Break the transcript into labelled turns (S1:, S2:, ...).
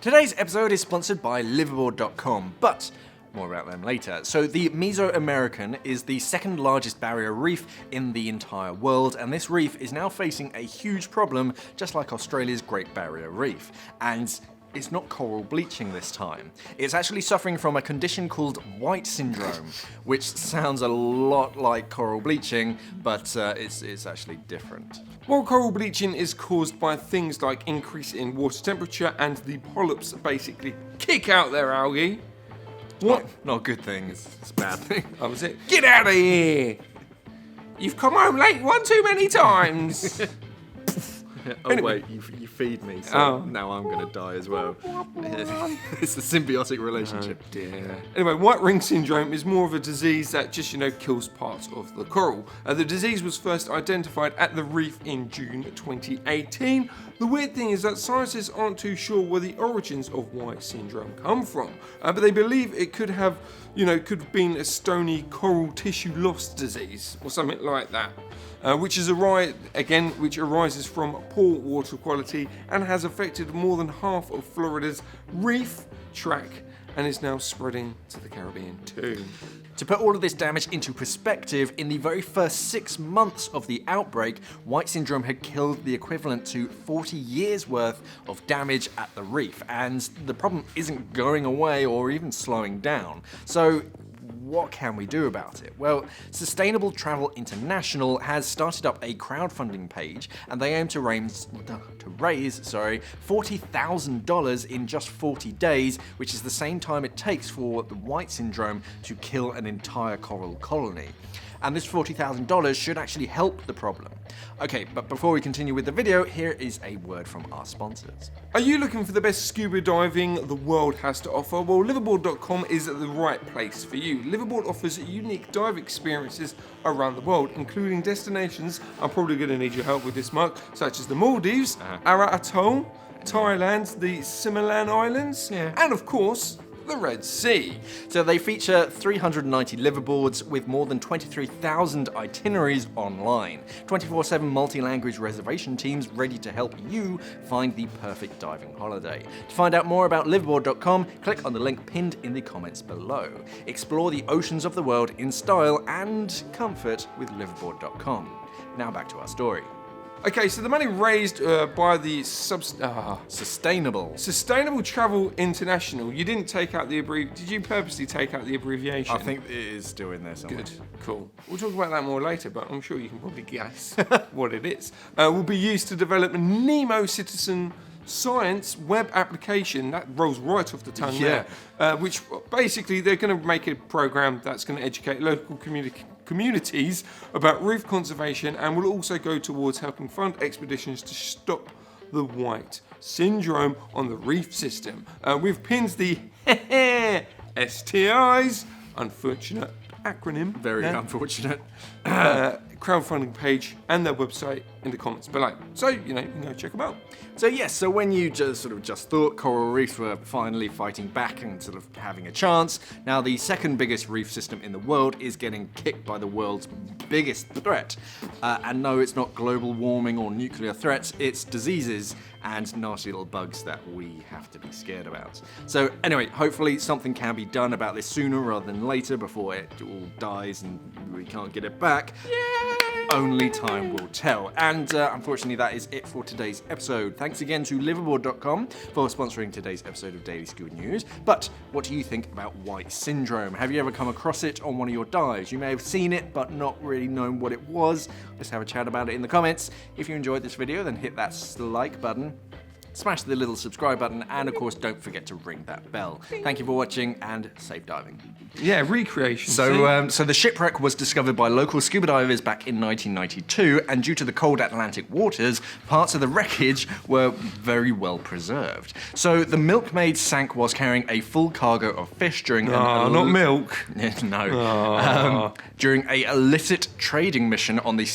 S1: Today's episode is sponsored by liveaboard.com, but more about them later. So the Mesoamerican is the second largest barrier reef in the entire world, and this reef is now facing a huge problem, just like Australia's Great Barrier Reef. And it's not coral bleaching this time. It's actually suffering from a condition called white syndrome, which sounds a lot like coral bleaching, but it's actually different.
S2: Well, coral bleaching is caused by things like increase in water temperature and the polyps basically kick out their algae. What?
S1: Not a good thing, it's a bad thing.
S2: That was it. Get out of here! You've come home late one too many times.
S1: Oh
S2: Anyway.
S1: wait, you feed me, so now I'm gonna die as well. It's a symbiotic relationship.
S2: Oh dear. Anyway, white ring syndrome is more of a disease that just, kills parts of the coral. The disease was first identified at the reef in June 2018. The weird thing is that scientists aren't too sure where the origins of white syndrome come from, but they believe it could have, could have been a stony coral tissue loss disease or something like that. Which arises from poor water quality and has affected more than half of Florida's reef track and is now spreading to the Caribbean too.
S1: To put all of this damage into perspective, in the very first 6 months of the outbreak, white syndrome had killed the equivalent to 40 years worth of damage at the reef, and the problem isn't going away or even slowing down. So what can we do about it? Well, Sustainable Travel International has started up a crowdfunding page, and they aim to raise $40,000 in just 40 days, which is the same time it takes for the white syndrome to kill an entire coral colony. And this $40,000 should actually help the problem. Okay, but before we continue with the video, here is a word from our sponsors.
S2: Are you looking for the best scuba diving the world has to offer? Well, liveaboard.com is the right place for you. Liveaboard offers unique dive experiences around the world, including destinations, I'm probably going to need your help with this, Mark, such as the Maldives, Ara Atoll, Thailand, the Similan Islands, and of course, the Red Sea.
S1: So they feature 390 liveaboards with more than 23,000 itineraries online, 24/7 multi-language reservation teams ready to help you find the perfect diving holiday. To find out more about liveaboard.com, click on the link pinned in the comments below. Explore the oceans of the world in style and comfort with liveaboard.com. Now back to our story.
S2: Okay, so the money raised by the
S1: Sustainable
S2: Travel International. You didn't take out the Did you purposely take out the abbreviation?
S1: I think it is still in there somewhere.
S2: Good, cool. We'll talk about that more later, but I'm sure you can probably guess what it is. Will be used to develop a Nemo citizen science web application. That rolls right off the tongue there. Which basically they're going to make a program that's going to educate local communities about reef conservation and will also go towards helping fund expeditions to stop the white syndrome on the reef system. We've pinned the STIs, unfortunate acronym.
S1: Very unfortunate.
S2: Crowdfunding page and their website in the comments below. So, you can go check them out.
S1: So yes, so when you just thought coral reefs were finally fighting back and sort of having a chance, now the second biggest reef system in the world is getting kicked by the world's biggest threat. And no, it's not global warming or nuclear threats, it's diseases and nasty little bugs that we have to be scared about. So anyway, hopefully something can be done about this sooner rather than later before it all dies and we can't get it back. Yay! Only time will tell. And unfortunately, that is it for today's episode. Thanks again to liveaboard.com for sponsoring today's episode of Daily Scuba News. But what do you think about white syndrome? Have you ever come across it on one of your dives? You may have seen it, but not really known what it was. Let's have a chat about it in the comments. If you enjoyed this video, then hit that like button, smash the little subscribe button, and of course, don't forget to ring that bell. Thank you for watching, and safe diving.
S2: Yeah, recreation.
S1: So the shipwreck was discovered by local scuba divers back in 1992, and due to the cold Atlantic waters, parts of the wreckage were very well preserved. So the milkmaid sank whilst carrying a full cargo of fish during
S2: not milk.
S1: No. During a illicit trading mission on the